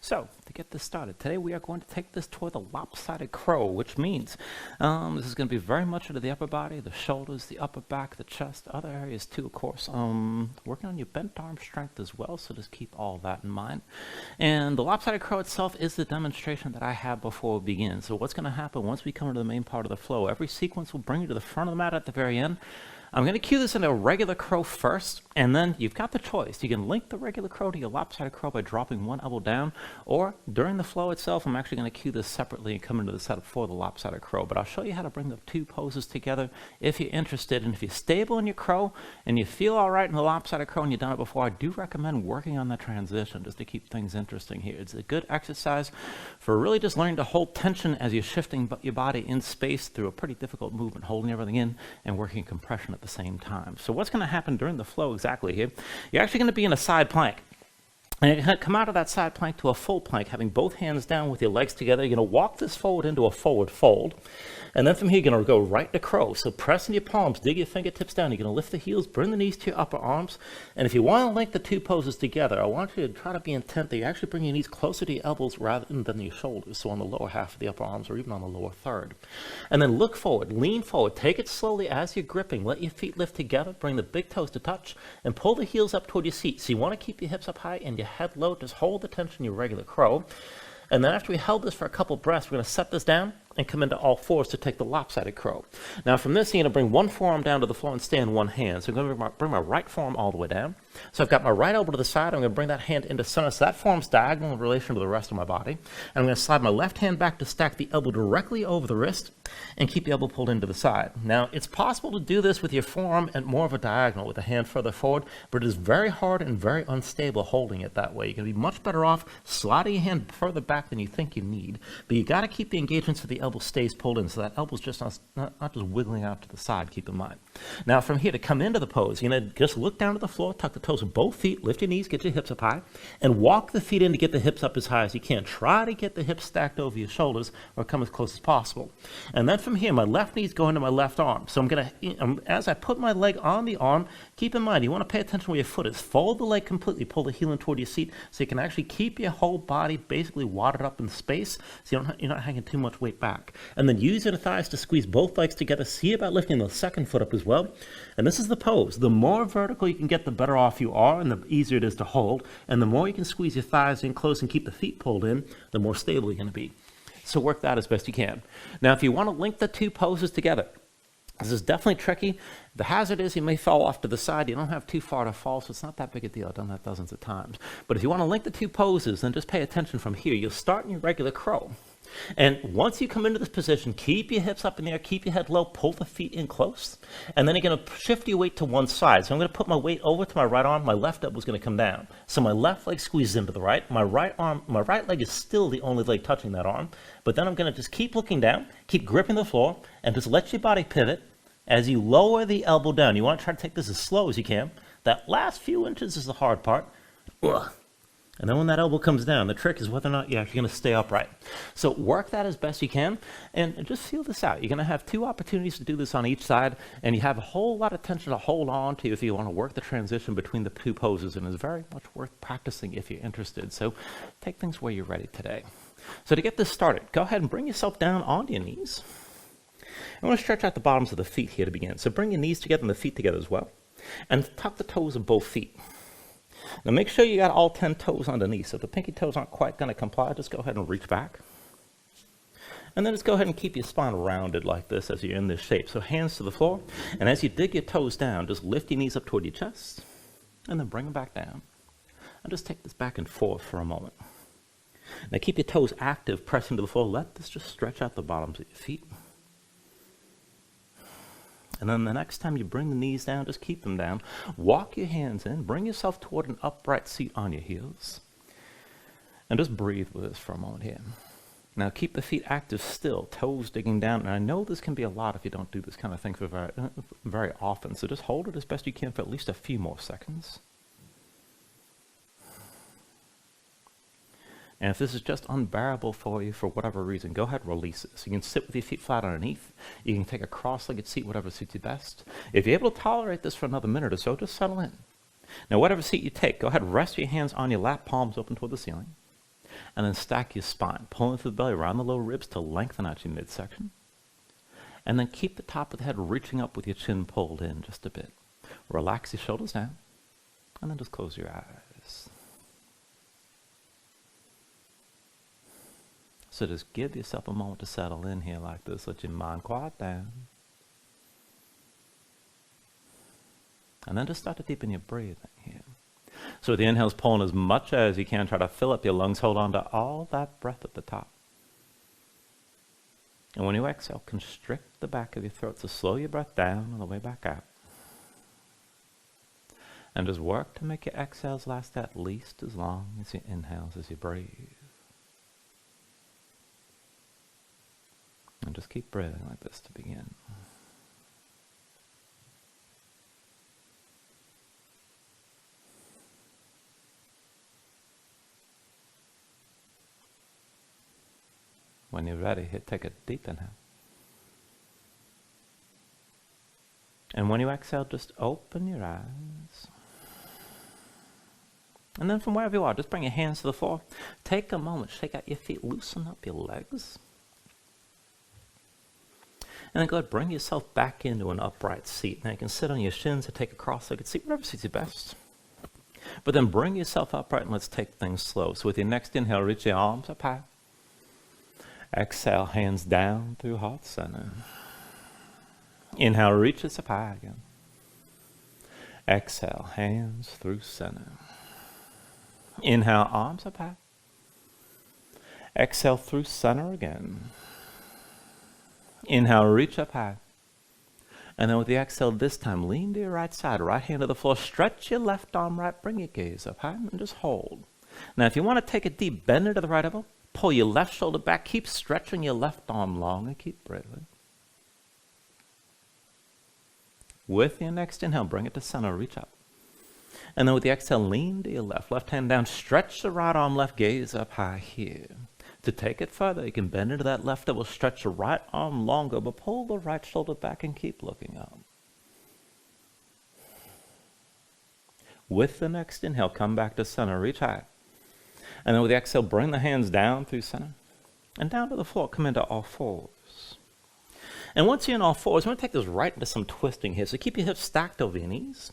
So, to get this started, today we are going to take this toward the lopsided crow, which means this is going to be very much into the upper body, the shoulders, the upper back, the chest, other areas too, of course. Working on your bent arm strength as well, so just keep all that in mind. And the lopsided crow itself is the demonstration that I have before we begin. So what's going to happen once we come into the main part of the flow, every sequence will bring you to the front of the mat at the very end. I'm going to cue this into a regular crow first, and then you've got the choice. You can link the regular crow to your lopsided crow by dropping one elbow down, or during the flow itself, I'm actually going to cue this separately and come into the setup for the lopsided crow. But I'll show you how to bring the two poses together if you're interested. And if you're stable in your crow and you feel all right in the lopsided crow and you've done it before, I do recommend working on that transition just to keep things interesting here. It's a good exercise for really just learning to hold tension as you're shifting your body in space through a pretty difficult movement, holding everything in and working compression at the same time. So what's going to happen during the flow exactly here? You're actually going to be in a side plank. And you're going to come out of that side plank to a full plank, having both hands down with your legs together. You're going to walk this forward into a forward fold. And then from here, you're going to go right to crow. So press in your palms, dig your fingertips down. You're going to lift the heels, bring the knees to your upper arms. And if you want to link the two poses together, I want you to try to be intent that you actually bring your knees closer to your elbows rather than your shoulders. So on the lower half of the upper arms or even on the lower third. And then look forward, lean forward. Take it slowly as you're gripping. Let your feet lift together. Bring the big toes to touch and pull the heels up toward your seat. So you want to keep your hips up high and your head low. Just hold the tension in your regular crow. And then after we held this for a couple breaths, we're going to set this down and come into all fours to take the lopsided crow. Now from this, you're going to bring one forearm down to the floor and stay in one hand. So I'm going to bring my right forearm all the way down. So I've got my right elbow to the side. I'm going to bring that hand into center. So that form's diagonal in relation to the rest of my body. And I'm going to slide my left hand back to stack the elbow directly over the wrist and keep the elbow pulled into the side. Now, it's possible to do this with your forearm at more of a diagonal with the hand further forward, but it is very hard and very unstable holding it that way. You're going to be much better off sliding your hand further back than you think you need, but you got to keep the engagement so the elbow stays pulled in, so that elbow's just not just wiggling out to the side, keep in mind. Now, from here to come into the pose, you're going to just look down to the floor, tuck the toes of both feet, lift your knees, get your hips up high, and walk the feet in to get the hips up as high as you can. Try to get the hips stacked over your shoulders or come as close as possible. And then from here, my left knee's going to my left arm. So I'm going to, as I put my leg on the arm, keep in mind, you want to pay attention where your foot is. Fold the leg completely, pull the heel in toward your seat so you can actually keep your whole body basically wadded up in space so you're not hanging too much weight back. And then use your thighs to squeeze both legs together. See about lifting the second foot up as well. And this is the pose. The more vertical you can get, the better off you are and the easier it is to hold. And the more you can squeeze your thighs in close and keep the feet pulled in, the more stable you're going to be. So work that as best you can. Now, if you want to link the two poses together, this is definitely tricky. The hazard is you may fall off to the side. You don't have too far to fall, so it's not that big a deal. I've done that dozens of times. But if you want to link the two poses, then just pay attention from here. You'll start in your regular crow. And once you come into this position, keep your hips up in the air, keep your head low, pull the feet in close, and then you're going to shift your weight to one side. So I'm going to put my weight over to my right arm, my left elbow is going to come down. So my left leg squeezes into the right, my right leg is still the only leg touching that arm, but then I'm going to just keep looking down, keep gripping the floor, and just let your body pivot as you lower the elbow down. You want to try to take this as slow as you can. That last few inches is the hard part. And then when that elbow comes down, the trick is whether or not you're actually going to stay upright. So work that as best you can, and just feel this out. You're going to have two opportunities to do this on each side, and you have a whole lot of tension to hold on to if you want to work the transition between the two poses, and it's very much worth practicing if you're interested. So take things where you're ready today. So to get this started, go ahead and bring yourself down onto your knees. I want to stretch out the bottoms of the feet here to begin. So bring your knees together and the feet together as well, and tuck the toes of both feet. Now make sure you got all 10 toes underneath. So if the pinky toes aren't quite going to comply, just go ahead and reach back. And then just go ahead and keep your spine rounded like this as you're in this shape. So hands to the floor. And as you dig your toes down, just lift your knees up toward your chest. And then bring them back down. And just take this back and forth for a moment. Now keep your toes active, pressing to the floor. Let this just stretch out the bottoms of your feet. And then the next time you bring the knees down, just keep them down. Walk your hands in. Bring yourself toward an upright seat on your heels. And just breathe with this for a moment here. Now keep the feet active still, toes digging down. And I know this can be a lot if you don't do this kind of thing for very often. So just hold it as best you can for at least a few more seconds. And if this is just unbearable for you for whatever reason, go ahead and release it. So you can sit with your feet flat underneath. You can take a cross-legged seat, whatever suits you best. If you're able to tolerate this for another minute or so, just settle in. Now, whatever seat you take, go ahead and rest your hands on your lap, palms open toward the ceiling. And then stack your spine, pulling through the belly around the lower ribs to lengthen out your midsection. And then keep the top of the head reaching up with your chin pulled in just a bit. Relax your shoulders down, and then just close your eyes. So just give yourself a moment to settle in here like this. Let your mind quiet down. And then just start to deepen your breathing here. So with the inhales, pulling as much as you can. Try to fill up your lungs. Hold on to all that breath at the top. And when you exhale, constrict the back of your throat. So slow your breath down on the way back out. And just work to make your exhales last at least as long as your inhales as you breathe. And just keep breathing like this to begin. When you're ready, take a deep inhale. And when you exhale, just open your eyes. And then from wherever you are, just bring your hands to the floor. Take a moment, shake out your feet, loosen up your legs. And then go ahead, bring yourself back into an upright seat. Now you can sit on your shins or take a cross-legged seat, whatever suits you best. But then bring yourself upright and let's take things slow. So with your next inhale, reach your arms up high. Exhale, hands down through heart center. Inhale, reach us up high again. Exhale, hands through center. Inhale, arms up high. Exhale through center again. Inhale, reach up high. And then with the exhale this time, lean to your right side, right hand to the floor. Stretch your left arm right, bring your gaze up high, and just hold. Now if you want to take a deep bend into the right elbow, pull your left shoulder back, keep stretching your left arm long, and keep breathing. With your next inhale, bring it to center, reach up. And then with the exhale, lean to your left hand down, stretch the right arm, left gaze up high here. To take it further, you can bend into that left elbow, stretch the right arm longer, but pull the right shoulder back and keep looking up. With the next inhale, come back to center, reach high. And then with the exhale, bring the hands down through center and down to the floor, come into all fours. And once you're in all fours, we're going to take this right into some twisting here. So keep your hips stacked over your knees.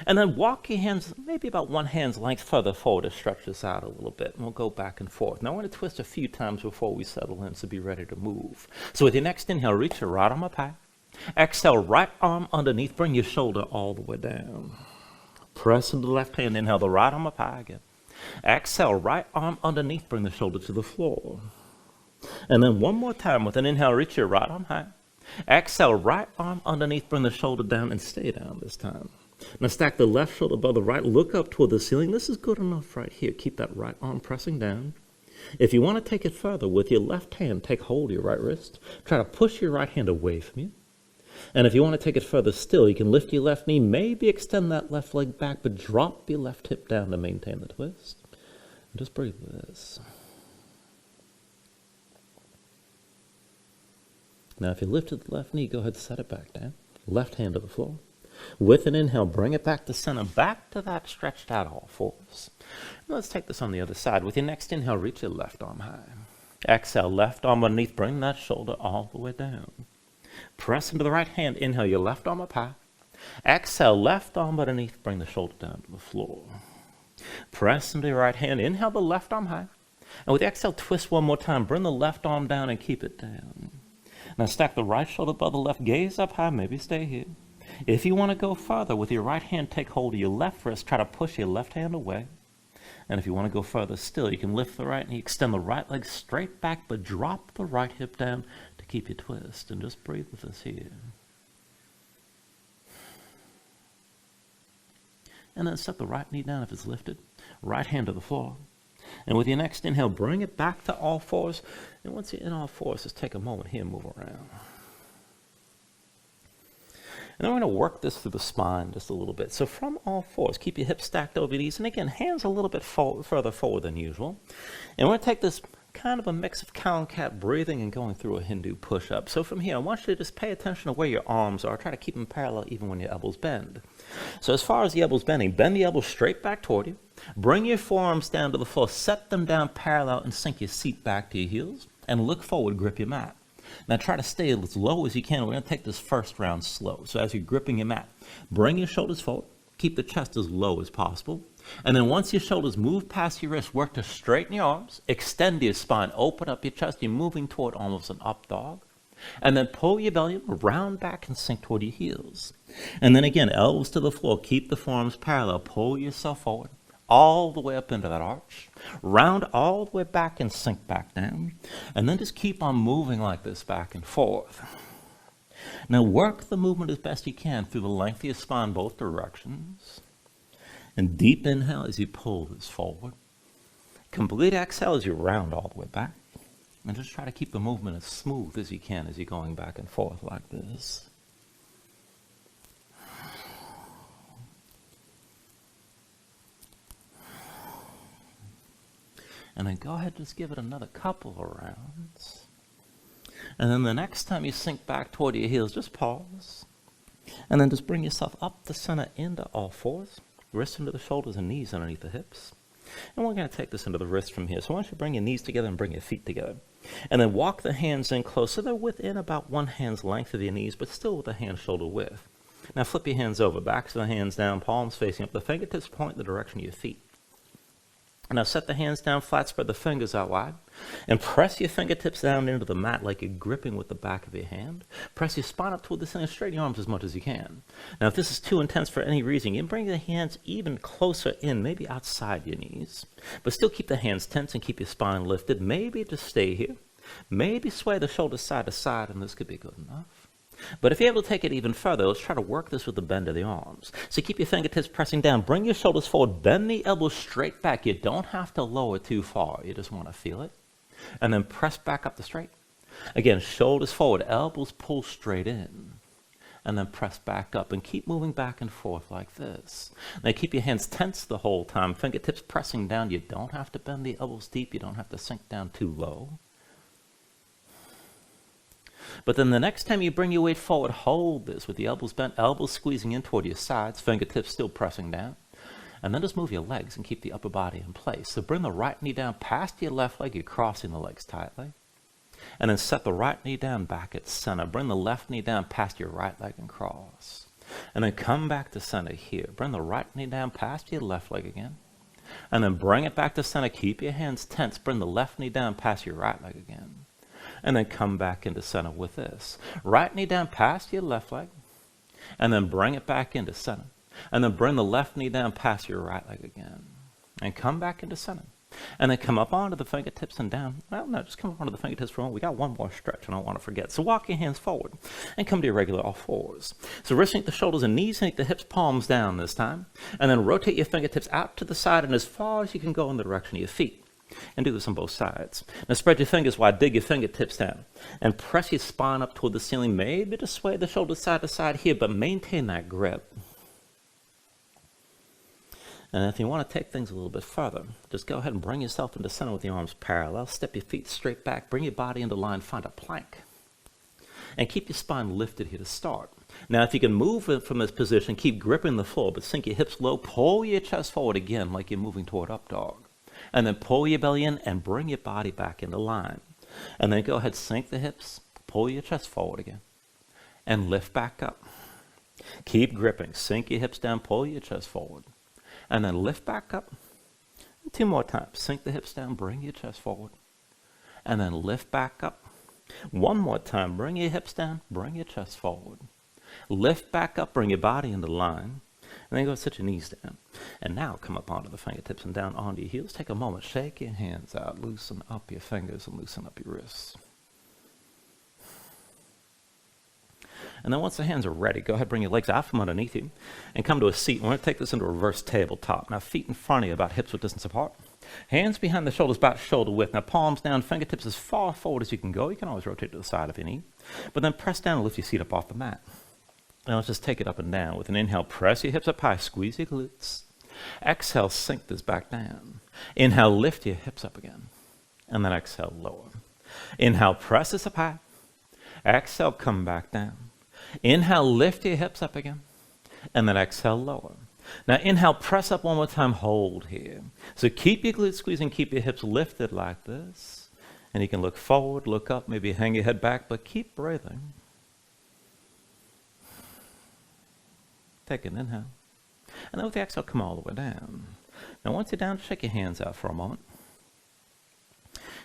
And then walk your hands maybe about one hand's length further forward to stretch this out a little bit. And we'll go back and forth. Now we're going to twist a few times before we settle in, so be ready to move. So with your next inhale, reach your right arm up high. Exhale, right arm underneath. Bring your shoulder all the way down. Press into the left hand. Inhale, the right arm up high again. Exhale, right arm underneath. Bring the shoulder to the floor. And then one more time with an inhale, reach your right arm high. Exhale, right arm underneath. Bring the shoulder down and stay down this time. Now stack the left shoulder above the right. Look up toward the ceiling. This is good enough right here. Keep that right arm pressing down. If you want to take it further, with your left hand, take hold of your right wrist. Try to push your right hand away from you. And if you want to take it further still, you can lift your left knee, maybe extend that left leg back, but drop your left hip down to maintain the twist. And just breathe with this. Now if you lifted the left knee, go ahead and set it back down. Left hand to the floor. With an inhale, bring it back to center, back to that stretched out all fours. And let's take this on the other side. With your next inhale, reach your left arm high. Exhale, left arm underneath, bring that shoulder all the way down. Press into the right hand, inhale your left arm up high. Exhale, left arm underneath, bring the shoulder down to the floor. Press into your right hand, inhale the left arm high. And with the exhale, twist one more time, bring the left arm down and keep it down. Now stack the right shoulder above the left, gaze up high, maybe stay here. If you want to go further, with your right hand, take hold of your left wrist, try to push your left hand away. And if you want to go further still, you can lift the right knee, extend the right leg straight back, but drop the right hip down to keep your twist. And just breathe with us here. And then set the right knee down if it's lifted. Right hand to the floor. And with your next inhale, bring it back to all fours. And once you're in all fours, just take a moment here and move around. And then we're going to work this through the spine just a little bit. So from all fours, keep your hips stacked over your knees. And again, hands a little bit further forward than usual. And we're going to take this kind of a mix of cow and cat breathing and going through a Hindu push-up. So from here, I want you to just pay attention to where your arms are. Try to keep them parallel even when your elbows bend. So as far as the elbows bending, bend the elbows straight back toward you. Bring your forearms down to the floor, set them down parallel, and sink your seat back to your heels, and look forward, grip your mat. Now try to stay as low as you can. We're going to take this first round slow. So as you're gripping your mat, bring your shoulders forward, keep the chest as low as possible, and then once your shoulders move past your wrists, work to straighten your arms, extend your spine, open up your chest. You're moving toward almost an up dog. And then pull your belly up, round back, and sink toward your heels. And then again, elbows to the floor, keep the forearms parallel, pull yourself forward, all the way up into that arch, round all the way back and sink back down, and then just keep on moving like this back and forth. Now work the movement as best you can through the length of your spine, both directions. And deep inhale as you pull this forward. Complete exhale as you round all the way back. And just try to keep the movement as smooth as you can as you're going back and forth like this. And then go ahead, just give it another couple of rounds. And then the next time you sink back toward your heels, just pause. And then just bring yourself up the center into all fours. Wrists into the shoulders and knees underneath the hips. And we're going to take this into the wrists from here. So why don't you bring your knees together and bring your feet together. And then walk the hands in close so they're within about one hand's length of your knees, but still with the hand shoulder width. Now flip your hands over, backs of the hands down, palms facing up. The fingertips point in the direction of your feet. Now set the hands down flat, spread the fingers out wide, and press your fingertips down into the mat like you're gripping with the back of your hand. Press your spine up toward the center, straighten your arms as much as you can. Now if this is too intense for any reason, you can bring the hands even closer in, maybe outside your knees. But still keep the hands tense and keep your spine lifted. Maybe just stay here. Maybe sway the shoulders side to side, and this could be good enough. But if you're able to take it even further, let's try to work this with the bend of the arms. So keep your fingertips pressing down. Bring your shoulders forward. Bend the elbows straight back. You don't have to lower too far. You just want to feel it. And then press back up the straight. Again, shoulders forward. Elbows pull straight in. And then press back up. And keep moving back and forth like this. Now keep your hands tense the whole time. Fingertips pressing down. You don't have to bend the elbows deep. You don't have to sink down too low. But then the next time you bring your weight forward, hold this with the elbows bent, elbows squeezing in toward your sides, fingertips still pressing down. And then just move your legs and keep the upper body in place. So bring the right knee down past your left leg, you're crossing the legs tightly. And then set the right knee down back at center. Bring the left knee down past your right leg and cross. And then come back to center here. Bring the right knee down past your left leg again. And then bring it back to center. Keep your hands tense. Bring the left knee down past your right leg again. And then come back into center with this. Right knee down past your left leg. And then bring it back into center. And then bring the left knee down past your right leg again. And come back into center. And then come up onto the fingertips and down. Well, no, just come up onto the fingertips for a moment. We got one more stretch I don't want to forget. So walk your hands forward and come to your regular all fours. So wrists underneath the shoulders and knees underneath the hips, palms down this time. And then rotate your fingertips out to the side and as far as you can go in the direction of your feet. And do this on both sides. Now spread your fingers wide, dig your fingertips down, and press your spine up toward the ceiling. Maybe to sway the shoulders side to side here, but maintain that grip. And if you want to take things a little bit further, just go ahead and bring yourself into center with your arms parallel. Step your feet straight back, bring your body into line, find a plank. And keep your spine lifted here to start. Now if you can move it from this position, keep gripping the floor, but sink your hips low, pull your chest forward again like you're moving toward up dog. And then pull your belly in and bring your body back into line. And then go ahead, sink the hips, pull your chest forward again, and lift back up. Keep gripping, sink your hips down, pull your chest forward, and then lift back up. And 2 more times, sink the hips down, bring your chest forward, and then lift back up. 1 more time, bring your hips down, bring your chest forward. Lift back up, bring your body into line. And then go sit your knees down. And now come up onto the fingertips and down onto your heels. Take a moment, shake your hands out, loosen up your fingers and loosen up your wrists. And then once the hands are ready, go ahead, bring your legs out from underneath you and come to a seat. We're going to take this into a reverse tabletop. Now feet in front of you, about hips width distance apart. Hands behind the shoulders, about shoulder width. Now palms down, fingertips as far forward as you can go. You can always rotate to the side of your knee. But then press down and lift your seat up off the mat. Now let's just take it up and down. With an inhale, press your hips up high, squeeze your glutes. Exhale, sink this back down. Inhale, lift your hips up again. And then exhale, lower. Inhale, press this up high. Exhale, come back down. Inhale, lift your hips up again. And then exhale, lower. Now inhale, press up one more time, hold here. So keep your glutes squeezing, keep your hips lifted like this. And you can look forward, look up, maybe hang your head back, but keep breathing. Take an inhale. And then with the exhale, come all the way down. Now once you're down, shake your hands out for a moment.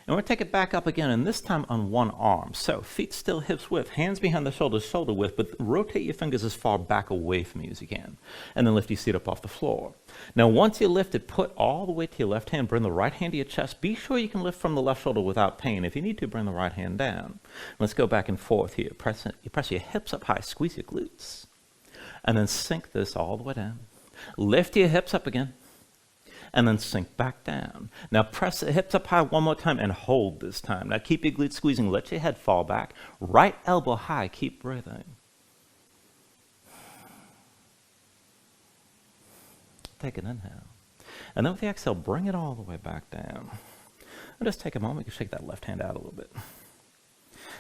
And we're going to take it back up again, and this time on one arm. So feet still hips width, hands behind the shoulders, shoulder width, but rotate your fingers as far back away from you as you can. And then lift your seat up off the floor. Now once you're lifted, put all the weight to your left hand, bring the right hand to your chest. Be sure you can lift from the left shoulder without pain. If you need to, bring the right hand down. Let's go back and forth here. You press your hips up high, squeeze your glutes. And then sink this all the way down. Lift your hips up again. And then sink back down. Now press the hips up high one more time and hold this time. Now keep your glutes squeezing, let your head fall back. Right elbow high, keep breathing. Take an inhale. And then with the exhale, bring it all the way back down. And just take a moment, you shake that left hand out a little bit.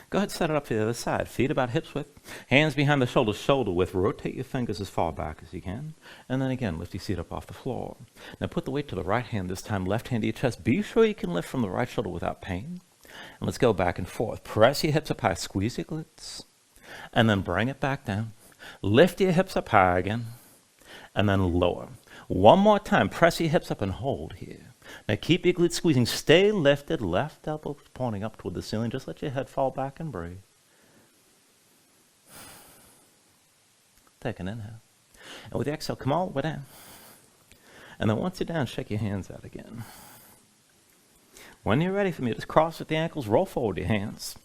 Go ahead, set it up to the other side. Feet about hips width, hands behind the shoulders, shoulder width. Rotate your fingers as far back as you can. And then again, lift your seat up off the floor. Now put the weight to the right hand this time, left hand to your chest. Be sure you can lift from the right shoulder without pain. And let's go back and forth. Press your hips up high, squeeze your glutes. And then bring it back down. Lift your hips up high again. And then lower. One more time, press your hips up and hold here. Now keep your glutes squeezing. Stay lifted, left elbow pointing up toward the ceiling. Just let your head fall back and breathe. Take an inhale. And with the exhale, come all the way down. And then once you're down, shake your hands out again. When you're ready for me, just cross at the ankles, roll forward your hands.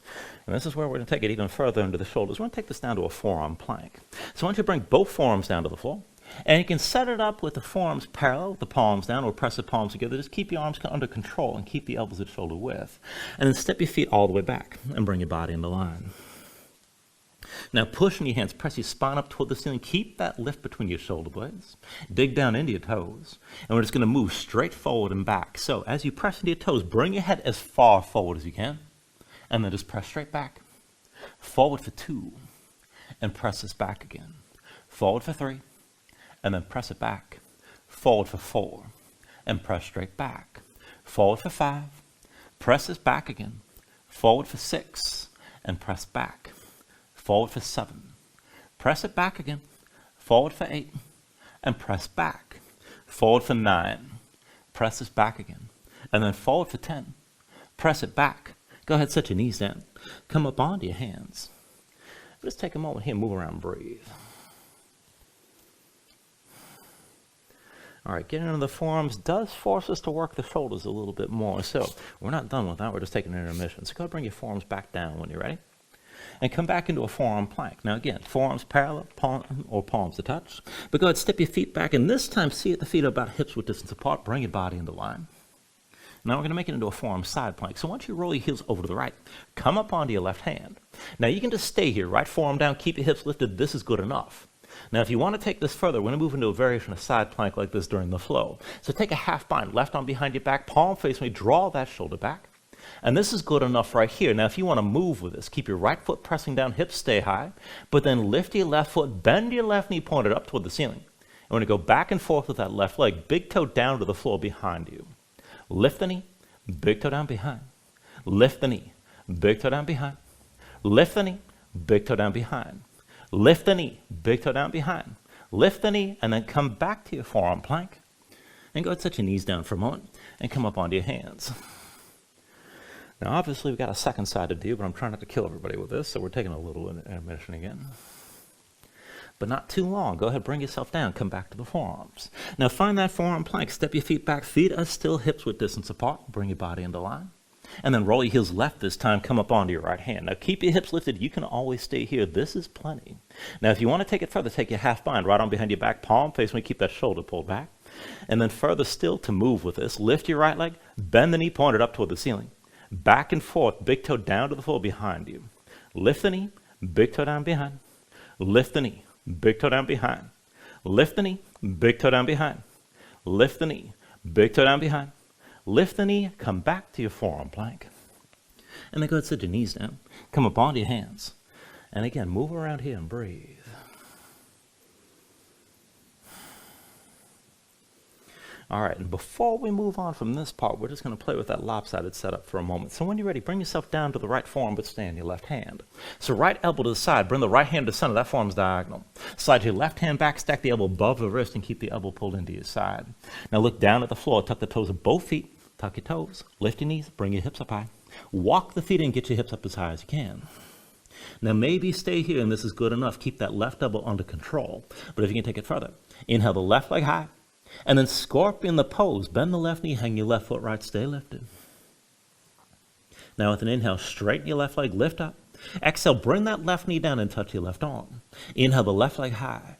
And this is where we're going to take it even further into the shoulders. We're going to take this down to a forearm plank. So I want you to bring both forearms down to the floor. And you can set it up with the forearms parallel with the palms down, or press the palms together. Just keep your arms under control and keep the elbows at shoulder width. And then step your feet all the way back and bring your body into line. Now pushing your hands, press your spine up toward the ceiling. Keep that lift between your shoulder blades. Dig down into your toes. And we're just going to move straight forward and back. So as you press into your toes, bring your head as far forward as you can. And then just press straight back. Forward for 2. And press this back again. Forward for 3. And then press it back. Forward for 4. And press straight back. Forward for 5. Press this back again. Forward for 6. And press back. Forward for 7. Press it back again. Forward for 8. And press back. Forward for 9. Press this back again. And then forward for 10. Press it back. Go ahead, set your knees down. Come up onto your hands. Just take a moment here, move around, breathe. All right, getting into the forearms does force us to work the shoulders a little bit more. So we're not done with that. We're just taking an intermission. So go ahead and bring your forearms back down when you're ready. And come back into a forearm plank. Now again, forearms parallel, palms to touch. But go ahead, step your feet back. And this time, see at the feet are about hips width distance apart. Bring your body into line. Now we're going to make it into a forearm side plank. So once you roll your heels over to the right, come up onto your left hand. Now you can just stay here, right forearm down, keep your hips lifted. This is good enough. Now, if you want to take this further, we're going to move into a variation of side plank like this during the flow. So take a half bind, left arm behind your back, palm facing me, draw that shoulder back. And this is good enough right here. Now, if you want to move with this, keep your right foot pressing down, hips stay high, but then lift your left foot, bend your left knee pointed up toward the ceiling. And we're going to go back and forth with that left leg, big toe down to the floor behind you. Lift the knee, big toe down behind. Lift the knee, big toe down behind. Lift the knee, big toe down behind. Lift the knee, big toe down behind. Lift the knee, and then come back to your forearm plank. And go ahead and set your knees down for a moment, and come up onto your hands. Now, obviously, we've got a second side to do, but I'm trying not to kill everybody with this, so we're taking a little intermission again. But not too long. Go ahead, bring yourself down, come back to the forearms. Now, find that forearm plank, step your feet back, feet are still hips width distance apart. Bring your body into line. And then roll your heels left this time, come up onto your right hand. Now keep your hips lifted, you can always stay here. This is plenty. Now if you want to take it further, take your half bind, right arm behind your back, palm facing me, keep that shoulder pulled back. And then further still to move with this, lift your right leg, bend the knee pointed up toward the ceiling. Back and forth, big toe down to the floor behind you. Lift the knee, big toe down behind. Lift the knee, big toe down behind. Lift the knee, big toe down behind. Lift the knee, big toe down behind. Lift the knee, come back to your forearm plank. And then go ahead and set your knees down. Come up onto your hands. And again, move around here and breathe. All right, and before we move on from this part, we're just going to play with that lopsided setup for a moment. So when you're ready, bring yourself down to the right forearm, but stay on your left hand. So right elbow to the side, bring the right hand to the center, that forearm's diagonal. Slide your left hand back, stack the elbow above the wrist, and keep the elbow pulled into your side. Now look down at the floor, tuck the toes of both feet, tuck your toes, lift your knees, bring your hips up high. Walk the feet and get your hips up as high as you can. Now maybe stay here, and this is good enough. Keep that left elbow under control. But if you can take it further, inhale the left leg high, and then scorpion the pose. Bend the left knee, hang your left foot right, stay lifted. Now with an inhale, straighten your left leg, lift up. Exhale, bring that left knee down and touch your left arm. Inhale the left leg high.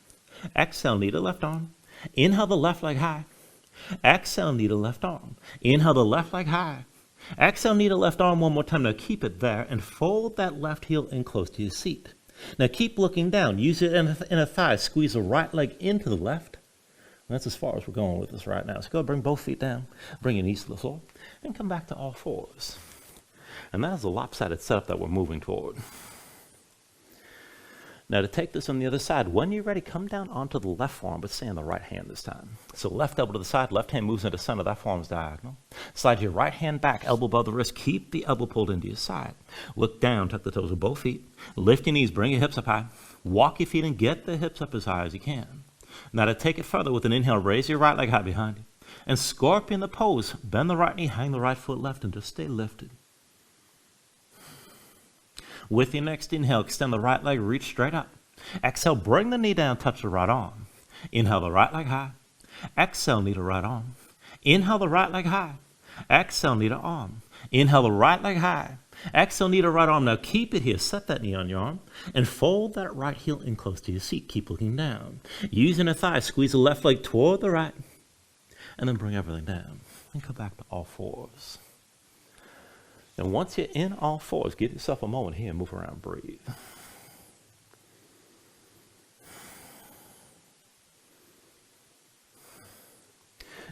Exhale, knee to left arm. Inhale the left leg high. Exhale, knee to left arm. Inhale the left leg high. Exhale, knee to left arm one more time. Now keep it there and fold that left heel in close to your seat. Now keep looking down. Use your inner thigh. Squeeze the right leg into the left. That's as far as we're going with this right now. So go bring both feet down, bring your knees to the floor, and come back to all fours. And that is the lopsided setup that we're moving toward. Now to take this on the other side, when you're ready, come down onto the left forearm, but stay on the right hand this time. So left elbow to the side, left hand moves into the center, that forearm's diagonal. Slide your right hand back, elbow above the wrist, keep the elbow pulled into your side. Look down, tuck the toes of both feet, lift your knees, bring your hips up high, walk your feet and get the hips up as high as you can. Now to take it further, with an inhale, raise your right leg high behind you. And scorpion the pose. Bend the right knee, hang the right foot left, and just stay lifted. With your next inhale, extend the right leg, reach straight up. Exhale, bring the knee down, touch the right arm. Inhale the right leg high. Exhale, knee to right arm. Inhale the right leg high. Exhale, knee to arm. Inhale the right leg high. Exhale, knee to right arm. Now keep it here. Set that knee on your arm and fold that right heel in close to your seat. Keep looking down. Using a thigh, squeeze the left leg toward the right, and then bring everything down. And come back to all fours. And once you're in all fours, give yourself a moment here and move around, breathe.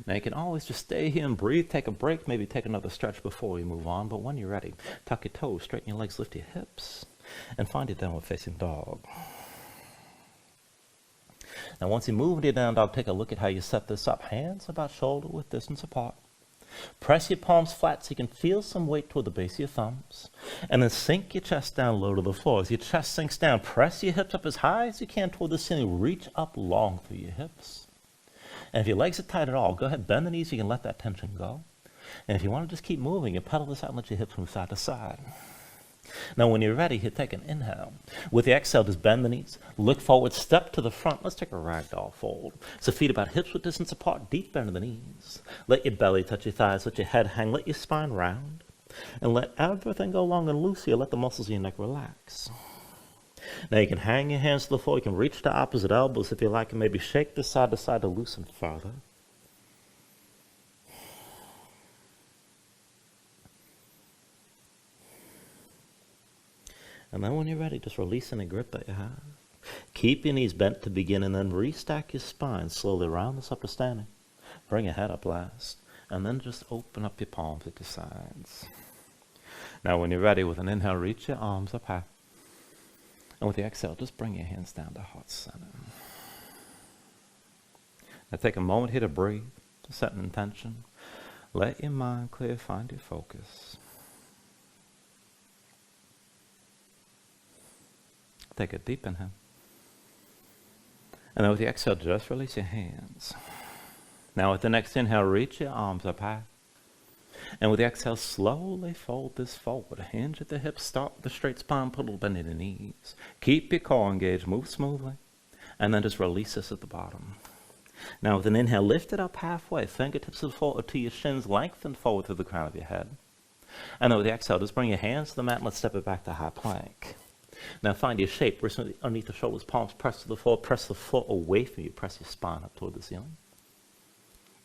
Now you can always just stay here and breathe, take a break, maybe take another stretch before we move on. But when you're ready, tuck your toes, straighten your legs, lift your hips, and find your downward facing dog. Now once you move into your down dog, take a look at how you set this up. Hands about shoulder width distance apart. Press your palms flat so you can feel some weight toward the base of your thumbs. And then sink your chest down low to the floor. As your chest sinks down, press your hips up as high as you can toward the ceiling. Reach up long through your hips. And if your legs are tight at all, go ahead, bend the knees so you can let that tension go. And if you want to just keep moving, you pedal this out and let your hips move side to side. Now when you're ready, here, take an inhale. With the exhale, just bend the knees, look forward, step to the front. Let's take a ragdoll fold. So feet about hips width distance apart, deep bend in the knees. Let your belly touch your thighs, let your head hang, let your spine round. And let everything go long and loose here. Let the muscles of your neck relax. Now you can hang your hands to the floor. You can reach to opposite elbows if you like, and maybe shake this side to side to loosen further. And then when you're ready, just release any grip that you have. Keep your knees bent to begin, and then restack your spine. Slowly round this up to standing. Bring your head up last, and then just open up your palms at your sides. Now when you're ready, with an inhale, reach your arms up high. And with the exhale, just bring your hands down to heart center. Now take a moment here to breathe, to set an intention. Let your mind clear, find your focus. Take a deep inhale. And then with the exhale, just release your hands. Now with the next inhale, reach your arms up high. And with the exhale, slowly fold this forward. Hinge at the hips, start with the straight spine, put a little bend in the knees. Keep your core engaged, move smoothly. And then just release this at the bottom. Now with an inhale, lift it up halfway. Fingertips to the floor or to your shins, lengthen forward through the crown of your head. And then with the exhale, just bring your hands to the mat and let's step it back to high plank. Now find your shape. Wrists underneath the shoulders, palms press to the floor. Press the floor away from you. Press your spine up toward the ceiling.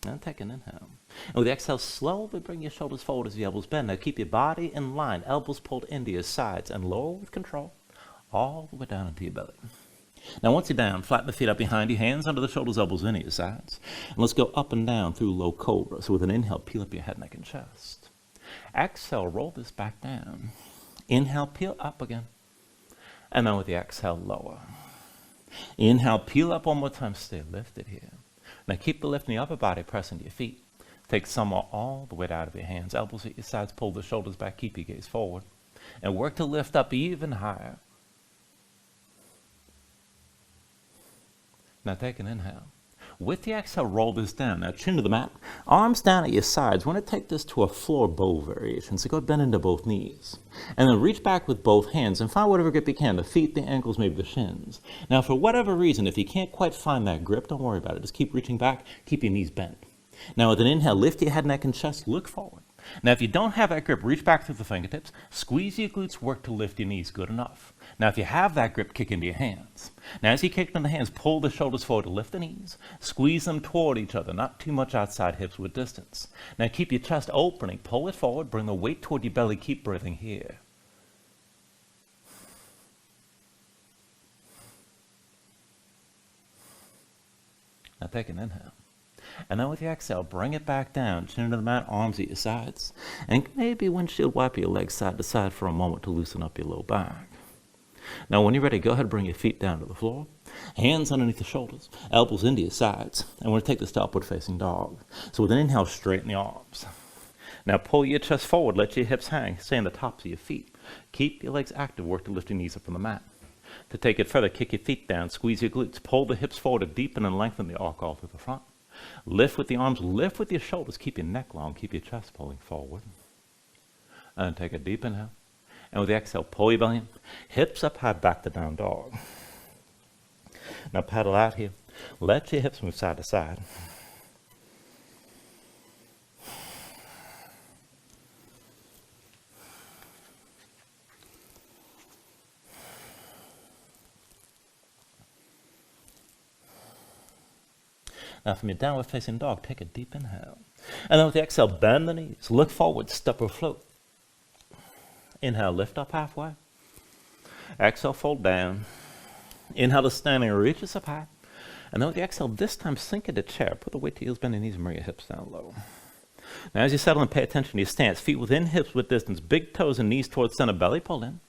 And take an inhale. And with the exhale, slowly bring your shoulders forward as the elbows bend. Now keep your body in line, elbows pulled into your sides, and lower with control, all the way down into your belly. Now once you're down, flatten the feet up behind you, hands under the shoulders, elbows into your sides. And let's go up and down through low cobra. So with an inhale, peel up your head, neck, and chest. Exhale, roll this back down. Inhale, peel up again. And then with the exhale, lower. Inhale, peel up one more time, stay lifted here. Now keep the lift in the upper body, press into your feet. Take some or all the weight out of your hands. Elbows at your sides, pull the shoulders back, keep your gaze forward. And work to lift up even higher. Now take an inhale. With the exhale, roll this down. Now chin to the mat, arms down at your sides. We're going to take this to a floor bow variation. So go bend into both knees. And then reach back with both hands and find whatever grip you can. The feet, the ankles, maybe the shins. Now for whatever reason, if you can't quite find that grip, don't worry about it. Just keep reaching back, keep your knees bent. Now with an inhale, lift your head, neck, and chest, look forward. Now if you don't have that grip, reach back through the fingertips, squeeze your glutes, work to lift your knees, good enough. Now if you have that grip, kick into your hands. Now as you kick into the hands, pull the shoulders forward to lift the knees, squeeze them toward each other, not too much outside hips with distance. Now keep your chest opening, pull it forward, bring the weight toward your belly, keep breathing here. Now take an inhale. And then with your exhale, bring it back down, chin into the mat, arms at your sides. And maybe windshield wipe your legs side to side for a moment to loosen up your low back. Now when you're ready, go ahead and bring your feet down to the floor. Hands underneath the shoulders, elbows into your sides. And we're going to take this to upward facing dog. So with an inhale, straighten the arms. Now pull your chest forward, let your hips hang, stay on the tops of your feet. Keep your legs active, work to lift your knees up from the mat. To take it further, kick your feet down, squeeze your glutes, pull the hips forward to deepen and lengthen the arc all through the front. Lift with the arms, lift with your shoulders, keep your neck long, keep your chest pulling forward. And take a deep inhale. And with the exhale, pull your belly in, hips up high, back to down dog. Now paddle out here. Let your hips move side to side. Now from your downward facing dog, take a deep inhale. And then with the exhale, bend the knees, look forward, step or float. Inhale, lift up halfway. Exhale, fold down. Inhale to standing, reaches up high. And then with the exhale, this time sink into chair. Put the weight to heels, bend your knees, and bring your hips down low. Now as you settle and pay attention to your stance, feet within hips with distance, big toes and knees towards center, belly pulled in.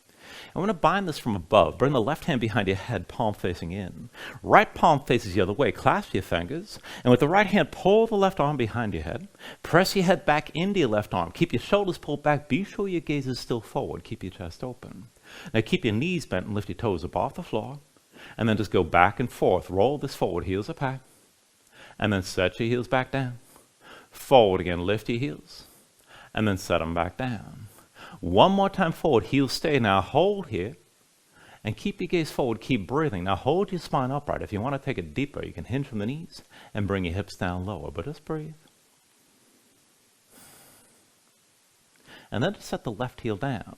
I'm going to bind this from above. Bring the left hand behind your head, palm facing in. Right palm faces the other way. Clasp your fingers. And with the right hand, pull the left arm behind your head. Press your head back into your left arm. Keep your shoulders pulled back. Be sure your gaze is still forward. Keep your chest open. Now keep your knees bent and lift your toes up off the floor. And then just go back and forth. Roll this forward, heels up high. And then set your heels back down. Forward again, lift your heels. And then set them back down. One more time forward, heels stay. Now hold here and keep your gaze forward, keep breathing. Now hold your spine upright. If you want to take it deeper, you can hinge from the knees and bring your hips down lower, but just breathe. And then just set the left heel down.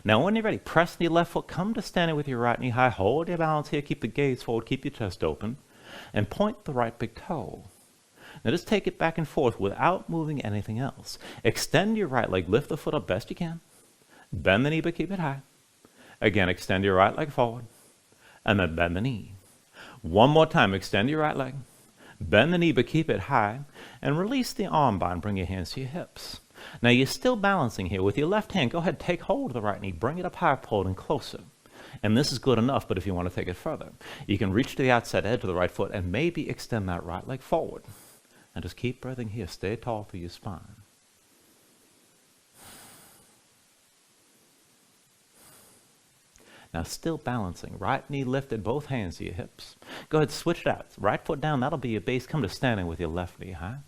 Now when you're ready, press your left foot, come to standing with your right knee high, hold your balance here, keep the gaze forward, keep your chest open, and point the right big toe. Now just take it back and forth without moving anything else. Extend your right leg, lift the foot up best you can. Bend the knee, but keep it high. Again, extend your right leg forward, and then bend the knee. One more time, extend your right leg. Bend the knee, but keep it high, and release the arm bind. Bring your hands to your hips. Now you're still balancing here. With your left hand, go ahead, take hold of the right knee. Bring it up high, pull it in closer. And this is good enough, but if you want to take it further, you can reach to the outside edge of the right foot and maybe extend that right leg forward. And just keep breathing here. Stay tall through your spine. Now still balancing. Right knee lifted, both hands to your hips. Go ahead, switch it out. Right foot down, that'll be your base. Come to standing with your left knee high.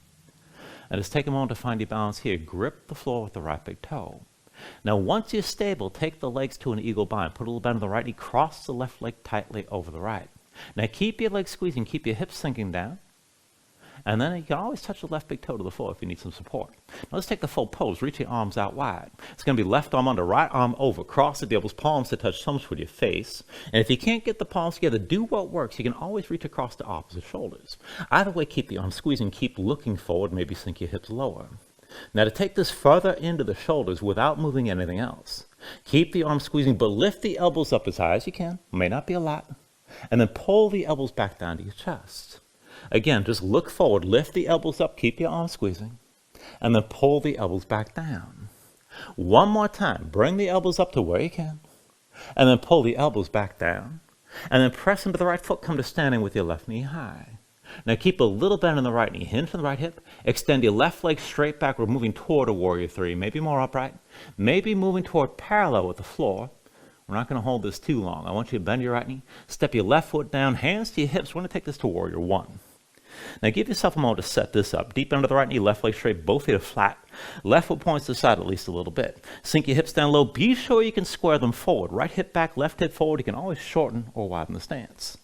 And just take a moment to find your balance here. Grip the floor with the right big toe. Now once you're stable, take the legs to an eagle bind. Put a little bend on the right knee, cross the left leg tightly over the right. Now keep your legs squeezing, keep your hips sinking down. And then you can always touch the left big toe to the floor if you need some support. Now let's take the full pose. Reach your arms out wide. It's going to be left arm under, right arm over. Cross the elbows, palms to touch thumbs with your face. And if you can't get the palms together, do what works. You can always reach across the opposite shoulders. Either way, keep the arms squeezing. Keep looking forward. Maybe sink your hips lower. Now to take this further into the shoulders without moving anything else, keep the arms squeezing, but lift the elbows up as high as you can. May not be a lot. And then pull the elbows back down to your chest. Again, just look forward, lift the elbows up, keep your arms squeezing, and then pull the elbows back down. One more time, bring the elbows up to where you can, and then pull the elbows back down, and then press into the right foot, come to standing with your left knee high. Now keep a little bend in the right knee, hinge from the right hip, extend your left leg straight back. We're moving toward a warrior three, maybe more upright, maybe moving toward parallel with the floor. We're not going to hold this too long. I want you to bend your right knee, step your left foot down, hands to your hips. We're going to take this to warrior one. Now give yourself a moment to set this up. Deep into the right knee, left leg straight, both feet are flat. Left foot points to the side at least a little bit. Sink your hips down low. Be sure you can square them forward. Right hip back, left hip forward. You can always shorten or widen the stance.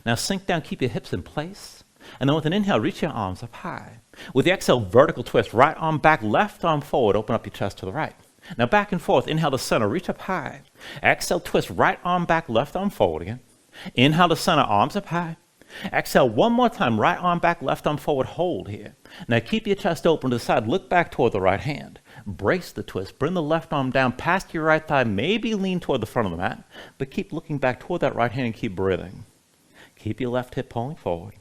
Now sink down, keep your hips in place. And then with an inhale, reach your arms up high. With the exhale, vertical twist. Right arm back, left arm forward. Open up your chest to the right. Now back and forth. Inhale to center, reach up high. Exhale, twist. Right arm back, left arm forward again. Inhale to center, arms up high. Exhale one more time, right arm back, left arm forward, hold here. Now keep your chest open to the side, look back toward the right hand. Brace the twist, bring the left arm down past your right thigh, maybe lean toward the front of the mat, but keep looking back toward that right hand and keep breathing. Keep your left hip pulling forward.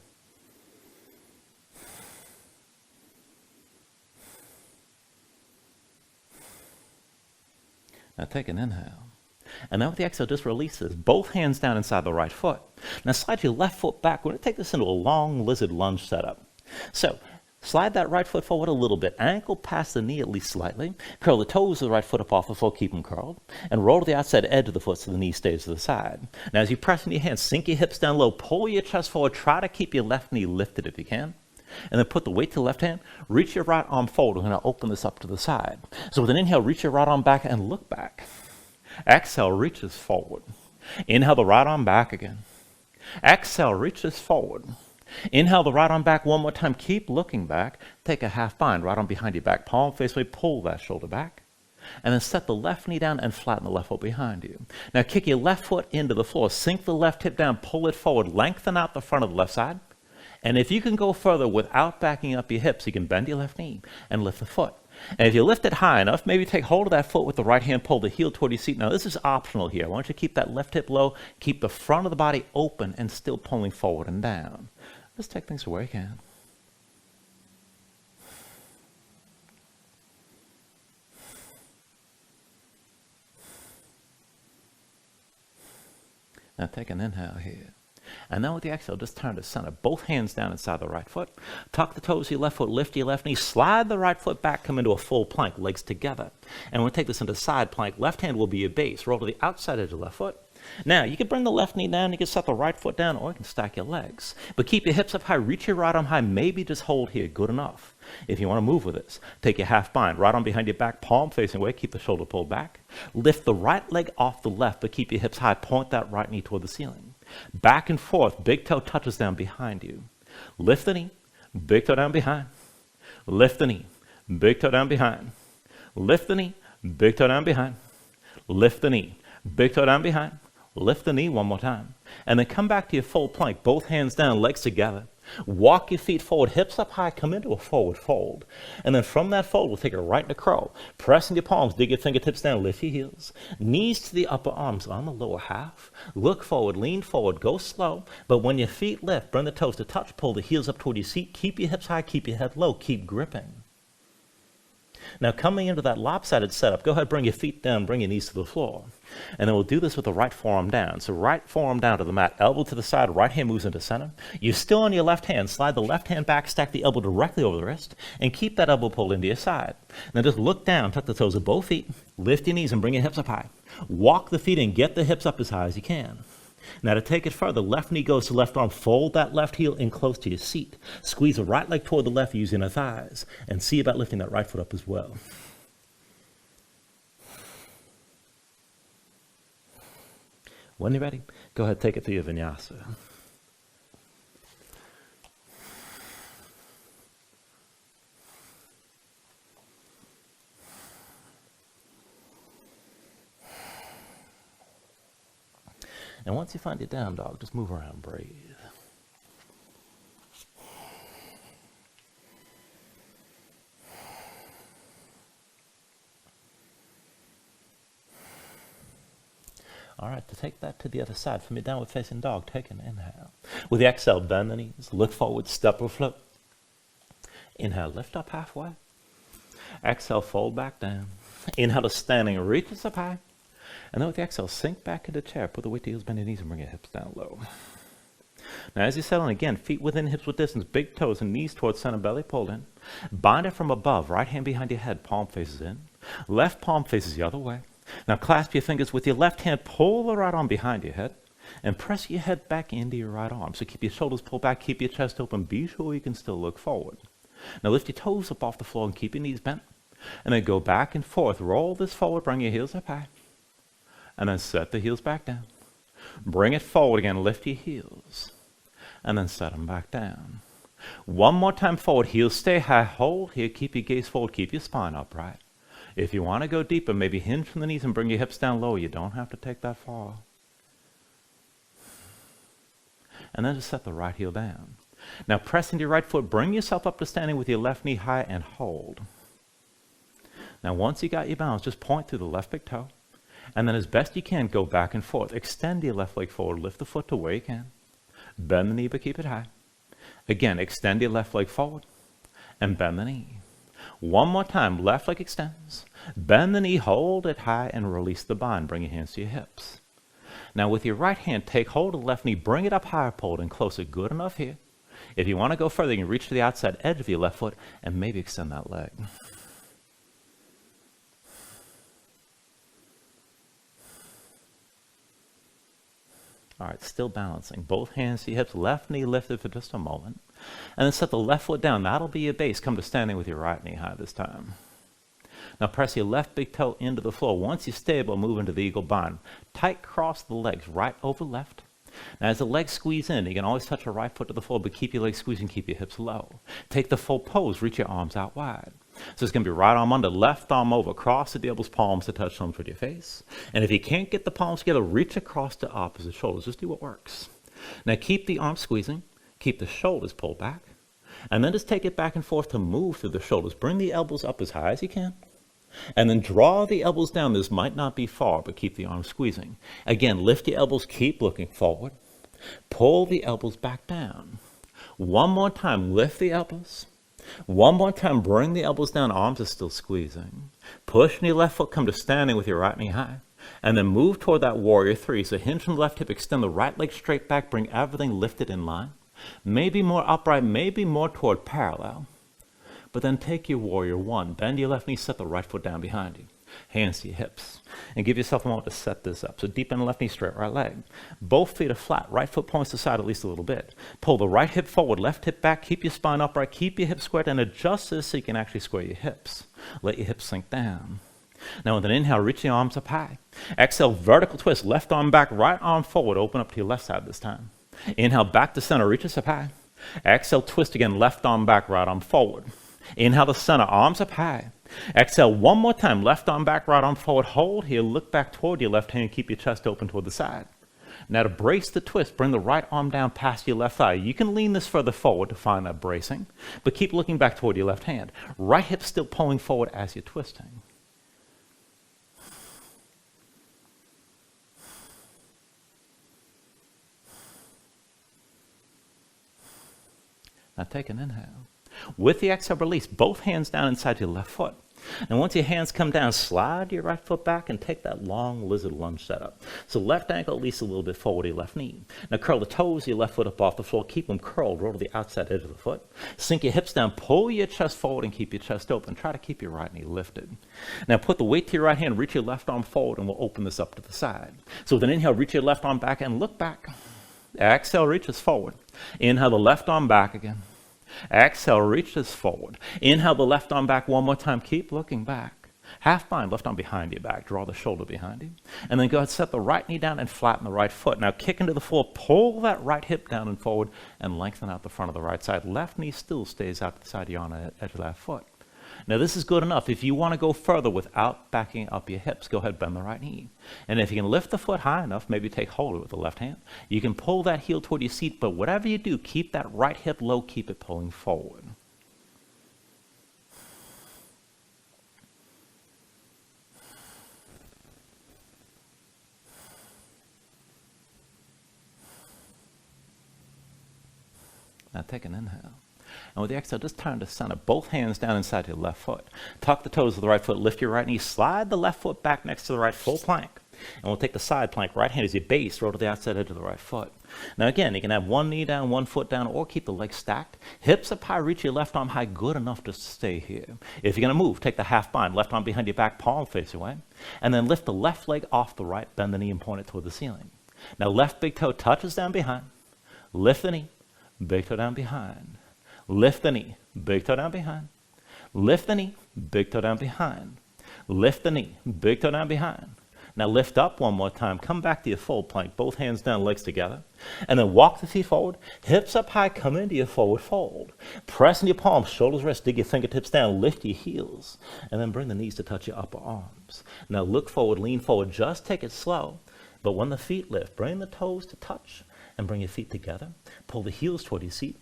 Now take an inhale. And then with the exhale, just release this. Both hands down inside the right foot. Now slide your left foot back. We're going to take this into a long lizard lunge setup. So slide that right foot forward a little bit. Ankle past the knee at least slightly. Curl the toes of the right foot up off the floor. Keep them curled. And roll to the outside edge of the foot so the knee stays to the side. Now as you press in your hands, sink your hips down low. Pull your chest forward. Try to keep your left knee lifted if you can. And then put the weight to the left hand. Reach your right arm forward. We're going to open this up to the side. So with an inhale, reach your right arm back and look back. Exhale, reaches forward. Inhale the right arm back again. Exhale, reaches forward. Inhale the right arm back one more time. Keep looking back. Take a half bind. Right arm behind your back. Palm face away. Pull that shoulder back. And then set the left knee down and flatten the left foot behind you. Now kick your left foot into the floor. Sink the left hip down. Pull it forward. Lengthen out the front of the left side. And if you can go further without backing up your hips, you can bend your left knee and lift the foot. And if you lift it high enough, maybe take hold of that foot with the right hand, pull the heel toward your seat. Now this is optional here. I want you to keep that left hip low, keep the front of the body open and still pulling forward and down. Just take things where you can. Now take an inhale here. And then with the exhale, just turn to center. Both hands down inside the right foot. Tuck the toes of your left foot, lift your left knee, slide the right foot back, come into a full plank, legs together. And we'll take this into side plank. Left hand will be your base. Roll to the outside edge of the left foot. Now, you can bring the left knee down, you can set the right foot down, or you can stack your legs. But keep your hips up high, reach your right arm high, maybe just hold here, good enough. If you want to move with this, take your half bind, right arm behind your back, palm facing away, keep the shoulder pulled back. Lift the right leg off the left, but keep your hips high, point that right knee toward the ceiling. Back and forth, big toe touches down behind you. Lift the knee, big toe down behind. Lift the knee, big toe down behind. Lift the knee, big toe down behind. Lift the knee, big toe down behind. Lift the knee one more time. And then come back to your full plank, both hands down, legs together. Walk your feet forward, hips up high, come into a forward fold. And then from that fold, we'll take it right into crow. Press in your palms, dig your fingertips down, lift your heels. Knees to the upper arms on the lower half. Look forward, lean forward, go slow. But when your feet lift, bring the toes to touch, pull the heels up toward your seat. Keep your hips high, keep your head low, keep gripping. Now coming into that lopsided setup, go ahead, bring your feet down, bring your knees to the floor. And then we'll do this with the right forearm down. So right forearm down to the mat, elbow to the side, right hand moves into center. You're still on your left hand, slide the left hand back, stack the elbow directly over the wrist, and keep that elbow pulled into your side. Now just look down, tuck the toes of both feet, lift your knees and bring your hips up high. Walk the feet in, get the hips up as high as you can. Now to take it further, left knee goes to left arm, fold that left heel in close to your seat. Squeeze the right leg toward the left using the thighs, and see about lifting that right foot up as well. When you're ready, go ahead, take it to your Vinyasa. And once you find your down dog, just move around, breathe. All right, to take that to the other side, from your downward facing dog, take an inhale. With the exhale, bend the knees, look forward, step or float. Inhale, lift up halfway. Exhale, fold back down. Inhale to standing, reaches up high. And then with the exhale, sink back into chair, put the weight to heels, bend your knees, and bring your hips down low. Now as you settle in, again, feet within hips width distance, big toes and knees towards center, belly pulled in. Bind it from above, right hand behind your head, palm faces in. Left palm faces the other way. Now clasp your fingers with your left hand, pull the right arm behind your head, and press your head back into your right arm. So keep your shoulders pulled back, keep your chest open, be sure you can still look forward. Now lift your toes up off the floor and keep your knees bent. And then go back and forth, roll this forward, bring your heels up high. And then set the heels back down. Bring it forward again, lift your heels. And then set them back down. One more time forward, heels stay high, hold here, keep your gaze forward, keep your spine upright. If you want to go deeper, maybe hinge from the knees and bring your hips down low. You don't have to take that far. And then just set the right heel down. Now press into your right foot, bring yourself up to standing with your left knee high and hold. Now once you got your balance, just point through the left big toe. And then as best you can, go back and forth. Extend your left leg forward, lift the foot to where you can. Bend the knee but keep it high. Again, extend your left leg forward and bend the knee. One more time, left leg extends. Bend the knee, hold it high and release the bind. Bring your hands to your hips. Now with your right hand, take hold of the left knee, bring it up higher, pull it in closer. Good enough here. If you want to go further, you can reach to the outside edge of your left foot and maybe extend that leg. All right, still balancing. Both hands to your hips, left knee lifted for just a moment. And then set the left foot down. That'll be your base. Come to standing with your right knee high this time. Now press your left big toe into the floor. Once you're stable, move into the eagle bind. Tight cross the legs, right over left. Now as the legs squeeze in, you can always touch your right foot to the floor, but keep your legs squeezing, keep your hips low. Take the full pose, reach your arms out wide. So it's going to be right arm under, left arm over, cross the elbows, palms to touch thumbs with your face. And if you can't get the palms together, reach across to opposite shoulders. Just do what works. Now keep the arms squeezing, keep the shoulders pulled back, and then just take it back and forth to move through the shoulders. Bring the elbows up as high as you can. And then draw the elbows down. This might not be far, but keep the arms squeezing. Again, lift your elbows, keep looking forward. Pull the elbows back down. One more time, lift the elbows. One more time, bring the elbows down, arms are still squeezing. Push your left foot, come to standing with your right knee high. And then move toward that warrior three. So hinge from the left hip, extend the right leg straight back, bring everything lifted in line. Maybe more upright, maybe more toward parallel. But then take your warrior one, bend your left knee, set the right foot down behind you. Hands to your hips. And give yourself a moment to set this up. So deep in the left knee, straight right leg. Both feet are flat. Right foot points to the side at least a little bit. Pull the right hip forward, left hip back. Keep your spine upright. Keep your hips squared and adjust this so you can actually square your hips. Let your hips sink down. Now with an inhale, reach your arms up high. Exhale, vertical twist. Left arm back, right arm forward. Open up to your left side this time. Inhale, back to center. Reach us up high. Exhale, twist again. Left arm back, right arm forward. Inhale to center, arms up high. Exhale one more time, left arm back, right arm forward. Hold here, look back toward your left hand, keep your chest open toward the side. Now to brace the twist, bring the right arm down past your left thigh. You can lean this further forward to find that bracing, but keep looking back toward your left hand. Right hip still pulling forward as you're twisting. Now take an inhale. With the exhale, release both hands down inside your left foot. And once your hands come down, slide your right foot back and take that long lizard lunge setup. So left ankle at least a little bit forward to your left knee. Now curl the toes of your left foot up off the floor. Keep them curled, roll to the outside edge of the foot. Sink your hips down, pull your chest forward and keep your chest open. Try to keep your right knee lifted. Now put the weight to your right hand, reach your left arm forward, and we'll open this up to the side. So with an inhale, reach your left arm back and look back. Exhale, reaches forward. Inhale the left arm back again. Exhale, reach this forward. Inhale the left arm back one more time. Keep looking back. Half bind, left arm behind your back. Draw the shoulder behind you. And then go ahead, set the right knee down and flatten the right foot. Now kick into the floor, pull that right hip down and forward and lengthen out the front of the right side. Left knee still stays out to the side on the edge of that foot. Now this is good enough. If you want to go further without backing up your hips, go ahead, bend the right knee. And if you can lift the foot high enough, maybe take hold of it with the left hand. You can pull that heel toward your seat, but whatever you do, keep that right hip low, keep it pulling forward. Now take an inhale. And with the exhale, just turn to center. Both hands down inside your left foot. Tuck the toes of the right foot. Lift your right knee. Slide the left foot back next to the right, full plank. And we'll take the side plank, right hand as your base, roll to the outside edge of the right foot. Now again, you can have one knee down, one foot down, or keep the legs stacked. Hips up high, reach your left arm high, good enough to stay here. If you're going to move, take the half bind, left arm behind your back, palm face away. And then lift the left leg off the right, bend the knee and point it toward the ceiling. Now left big toe touches down behind. Lift the knee, big toe down behind. Lift the knee, big toe down behind. Lift the knee, big toe down behind. Lift the knee, big toe down behind. Now lift up one more time. Come back to your forward plank, both hands down, legs together. And then walk the feet forward, hips up high, come into your forward fold. Press in your palms, shoulders rest, dig your fingertips down, lift your heels. And then bring the knees to touch your upper arms. Now look forward, lean forward, just take it slow. But when the feet lift, bring the toes to touch and bring your feet together. Pull the heels toward your seat.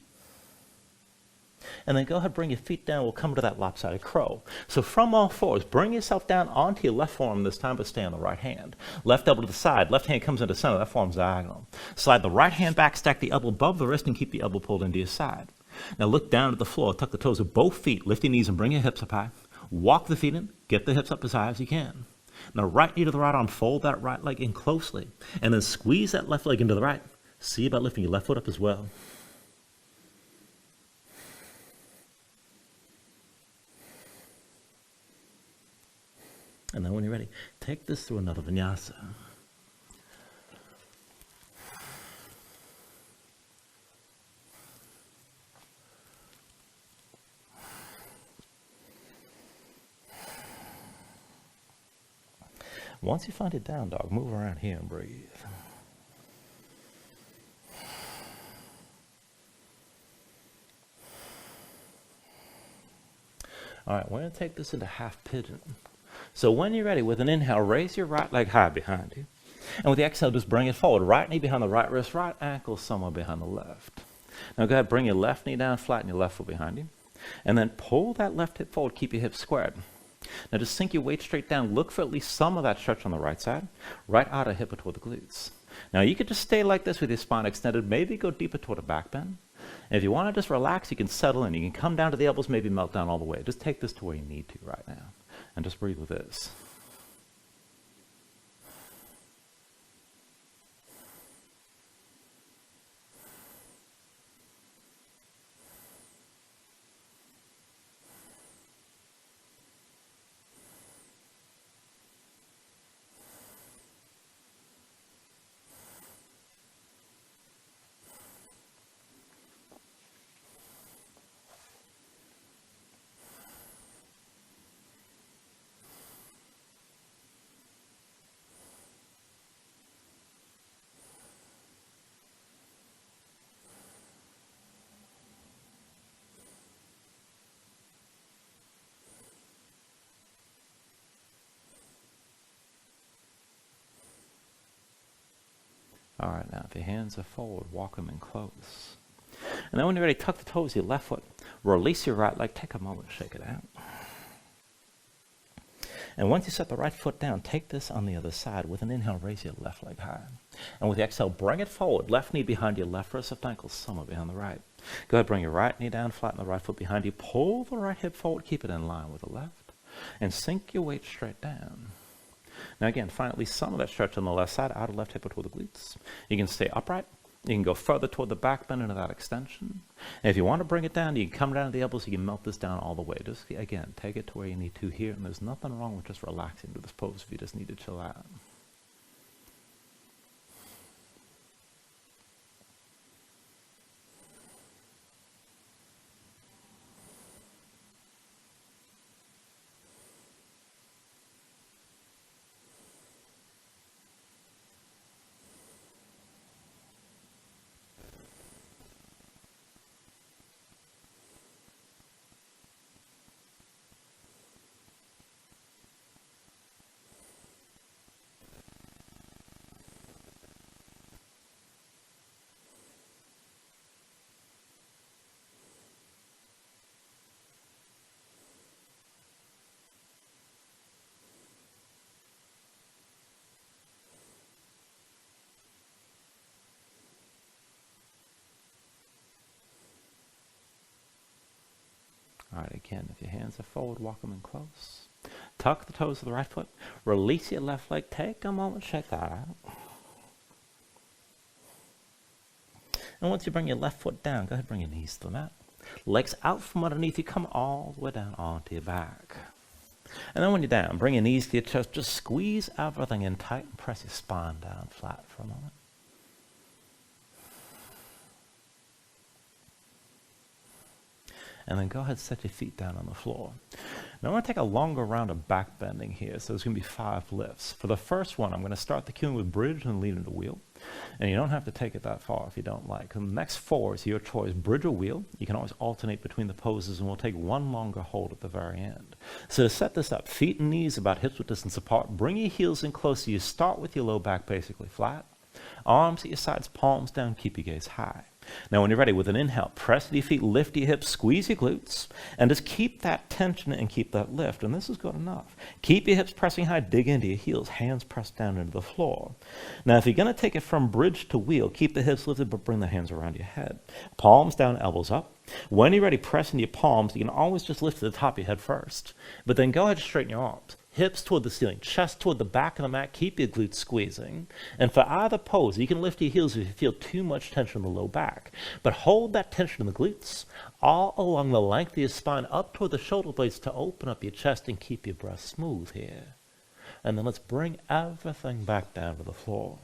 And then go ahead, bring your feet down. We'll come to that lopsided crow. So from all fours, bring yourself down onto your left forearm this time, but stay on the right hand. Left elbow to the side. Left hand comes into center. That forearm's diagonal. Slide the right hand back, stack the elbow above the wrist, and keep the elbow pulled into your side. Now look down at the floor. Tuck the toes of both feet. Lift your knees and bring your hips up high. Walk the feet in. Get the hips up as high as you can. Now right knee to the right arm. Fold that right leg in closely. And then squeeze that left leg into the right. See about lifting your left foot up as well. And then when you're ready, take this through another vinyasa. Once you find it down dog, move around here and breathe. All right, we're going to take this into half pigeon. So when you're ready, with an inhale, raise your right leg high behind you. And with the exhale, just bring it forward. Right knee behind the right wrist, right ankle somewhere behind the left. Now go ahead, bring your left knee down, flatten your left foot behind you. And then pull that left hip forward, keep your hips squared. Now just sink your weight straight down. Look for at least some of that stretch on the right side. Right outer hip or toward the glutes. Now you could just stay like this with your spine extended. Maybe go deeper toward a back bend. And if you want to just relax, you can settle in. You can come down to the elbows, maybe melt down all the way. Just take this to where you need to right now. And just breathe with this. All right, now if your hands are forward, walk them in close. And then when you're ready, tuck the toes of your left foot. Release your right leg. Take a moment to shake it out. And once you set the right foot down, take this on the other side. With an inhale, raise your left leg high. And with the exhale, bring it forward. Left knee behind your left wrist, left ankle somewhere behind the right. Go ahead, bring your right knee down, flatten the right foot behind you. Pull the right hip forward, keep it in line with the left. And sink your weight straight down. Now again, find at least some of that stretch on the left side, outer left hip toward the glutes. You can stay upright. You can go further toward the back bend into that extension. And if you want to bring it down, you can come down to the elbows. You can melt this down all the way. Just, again, take it to where you need to here. And there's nothing wrong with just relaxing to this pose if you just need to chill out. All right, again, if your hands are forward, walk them in close. tuck the toes of the right foot, release your left leg, take a moment, check that out. And once you bring your left foot down, go ahead and bring your knees to the mat. Legs out from underneath you, come all the way down onto your back. And then when you're down, bring your knees to your chest, just squeeze everything in tight and press your spine down flat for a moment. And then go ahead and set your feet down on the floor. Now I'm going to take a longer round of back bending here, so there's going to be 5 lifts. For the first one, I'm going to start the cue with bridge and lead into wheel. And you don't have to take it that far if you don't like. And the next 4 is your choice, bridge or wheel. You can always alternate between the poses, and we'll take one longer hold at the very end. So to set this up, feet and knees about hips width distance apart. Bring your heels in closer. You start with your low back basically flat. Arms at your sides, palms down, keep your gaze high. Now when you're ready, with an inhale, press your feet, lift your hips, squeeze your glutes, and just keep that tension and keep that lift. And this is good enough. Keep your hips pressing high, dig into your heels, hands pressed down into the floor. Now if you're going to take it from bridge to wheel, keep the hips lifted, but bring the hands around your head. Palms down, elbows up. When you're ready, press into your palms. You can always just lift to the top of your head first, but then go ahead and straighten your arms. Hips toward the ceiling, chest toward the back of the mat, keep your glutes squeezing. And for either pose, you can lift your heels if you feel too much tension in the low back. But hold that tension in the glutes all along the length of your spine up toward the shoulder blades to open up your chest and keep your breath smooth here. And then let's bring everything back down to the floor.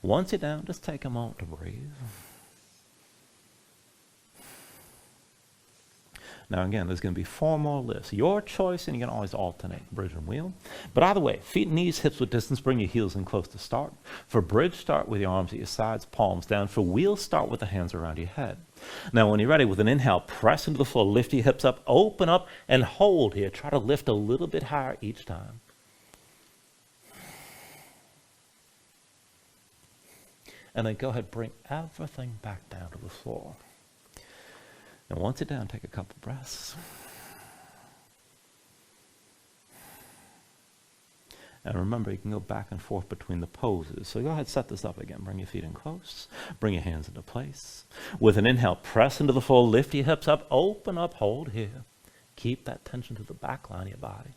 Once you're down, just take a moment to breathe. Now again, there's going to be 4 more lifts. Your choice, and you can always alternate bridge and wheel. But either way, feet and knees, hips with distance, bring your heels in close to start. For bridge, start with your arms at your sides, palms down. For wheel, start with the hands around your head. Now when you're ready, with an inhale, press into the floor, lift your hips up, open up, and hold here. Try to lift a little bit higher each time. And then go ahead, bring everything back down to the floor. And once you're down, take a couple breaths. And remember, you can go back and forth between the poses. So go ahead, set this up again. Bring your feet in close. Bring your hands into place. With an inhale, press into the floor, lift your hips up, open up, hold here. Keep that tension to the back line of your body.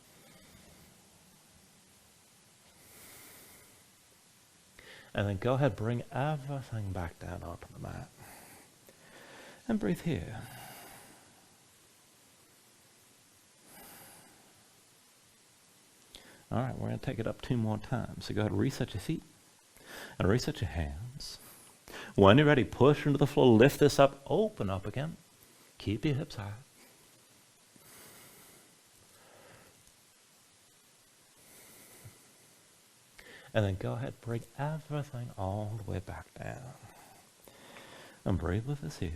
And then go ahead, bring everything back down onto the mat. And breathe here. All right, we're going to take it up 2 more times. So go ahead and reset your feet and reset your hands. When you're ready, push into the floor, lift this up, open up again. Keep your hips high. And then go ahead, bring everything all the way back down. And breathe with us here.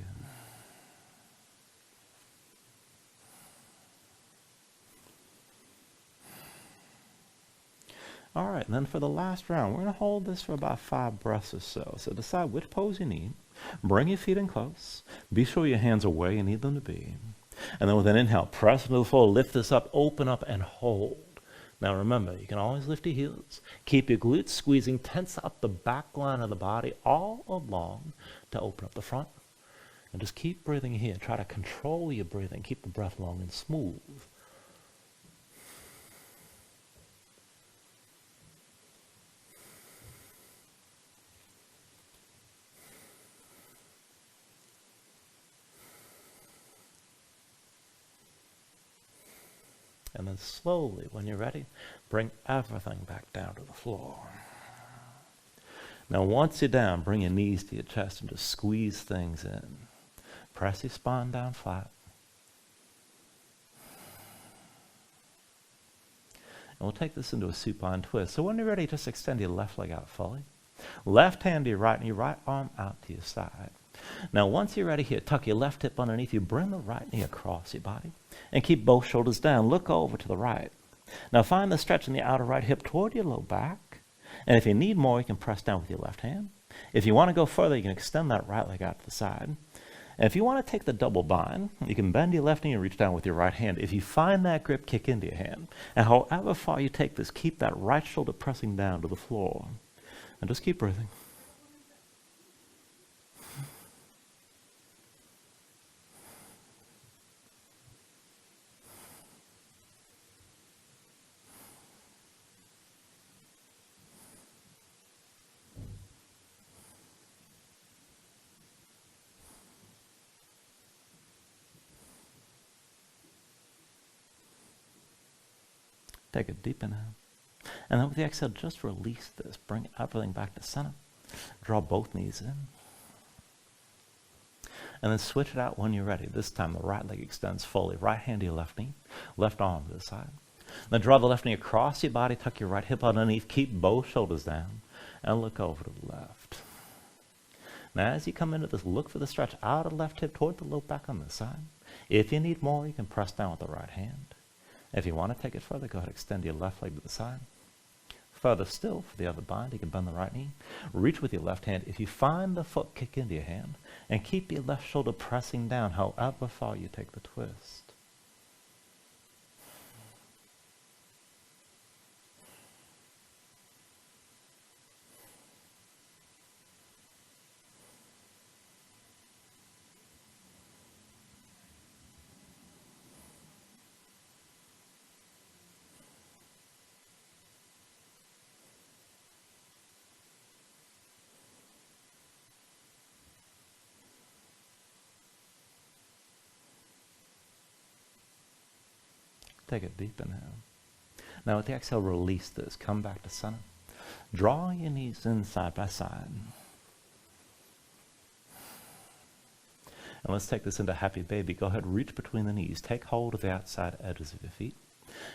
All right, and then for the last round, we're going to hold this for about 5 breaths or so. So decide which pose you need. Bring your feet in close. Be sure your hands are where you need them to be. And then with an inhale, press into the floor, lift this up, open up, and hold. Now remember, you can always lift your heels. Keep your glutes squeezing, tense up the back line of the body all along to open up the front. And just keep breathing here. Try to control your breathing. Keep the breath long and smooth. And then slowly, when you're ready, bring everything back down to the floor. Now once you're down, bring your knees to your chest and just squeeze things in. Press your spine down flat. And we'll take this into a supine twist. So when you're ready, just extend your left leg out fully. Left hand to your right, and your right arm out to your side. Now once you're ready here, tuck your left hip underneath you, bring the right knee across your body, and keep both shoulders down. Look over to the right. Now find the stretch in the outer right hip toward your low back, and if you need more, you can press down with your left hand. If you want to go further, you can extend that right leg out to the side. And if you want to take the double bind, you can bend your left knee and reach down with your right hand. If you find that grip, kick into your hand. And however far you take this, keep that right shoulder pressing down to the floor. And just keep breathing. Take a deep inhale. And then with the exhale, just release this. Bring everything back to center. Draw both knees in. And then switch it out when you're ready. This time the right leg extends fully. Right hand to your left knee. Left arm to the side. Then draw the left knee across your body. Tuck your right hip underneath. Keep both shoulders down. And look over to the left. Now as you come into this, look for the stretch out of the left hip toward the low back on this side. If you need more, you can press down with the right hand. If you want to take it further, go ahead and extend your left leg to the side. Further still, for the other bind, you can bend the right knee. Reach with your left hand. If you find the foot, kick into your hand. And keep your left shoulder pressing down, however far you take the twist. Take a deep inhale. Now with the exhale, release this. Come back to center. Draw your knees in side by side. And let's take this into happy baby. Go ahead, reach between the knees. Take hold of the outside edges of your feet.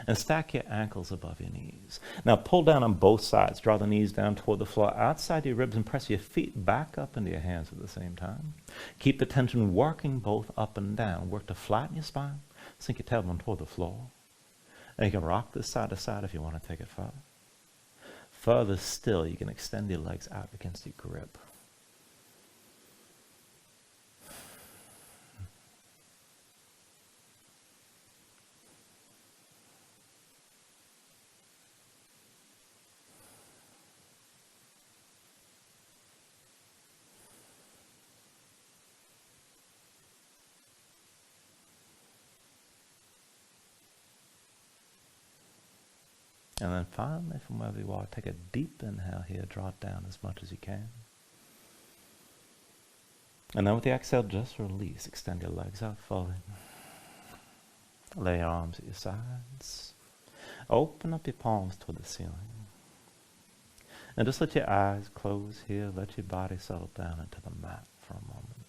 And stack your ankles above your knees. Now pull down on both sides. Draw the knees down toward the floor outside your ribs and press your feet back up into your hands at the same time. Keep the tension working both up and down. Work to flatten your spine. Sink your tailbone toward the floor. And you can rock this side to side if you want to take it further. Further still, you can extend your legs out against your grip. And then finally, from wherever you are, take a deep inhale here. Draw it down as much as you can. And then with the exhale, just release. Extend your legs out fully. Lay your arms at your sides. Open up your palms toward the ceiling. And just let your eyes close here. Let your body settle down into the mat for a moment.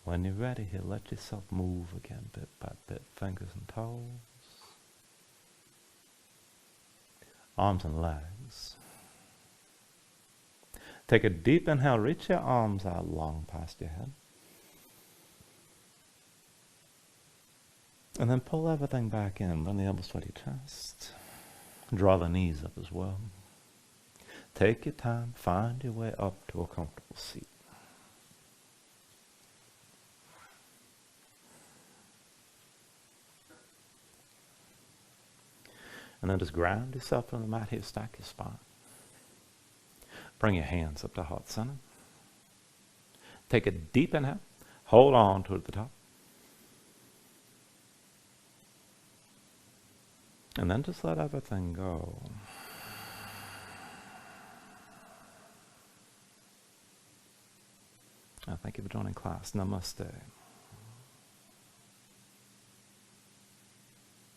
When you're ready here, let yourself move again bit by bit, fingers and toes, arms and legs. Take a deep inhale, reach your arms out long past your head. And then pull everything back in, bring the elbows toward your chest. Draw the knees up as well. Take your time, find your way up to a comfortable seat. And then just ground yourself on the mat here, stack your spine. Bring your hands up to heart center. Take a deep inhale, hold on toward the top. And then just let everything go. Thank you for joining class. Namaste.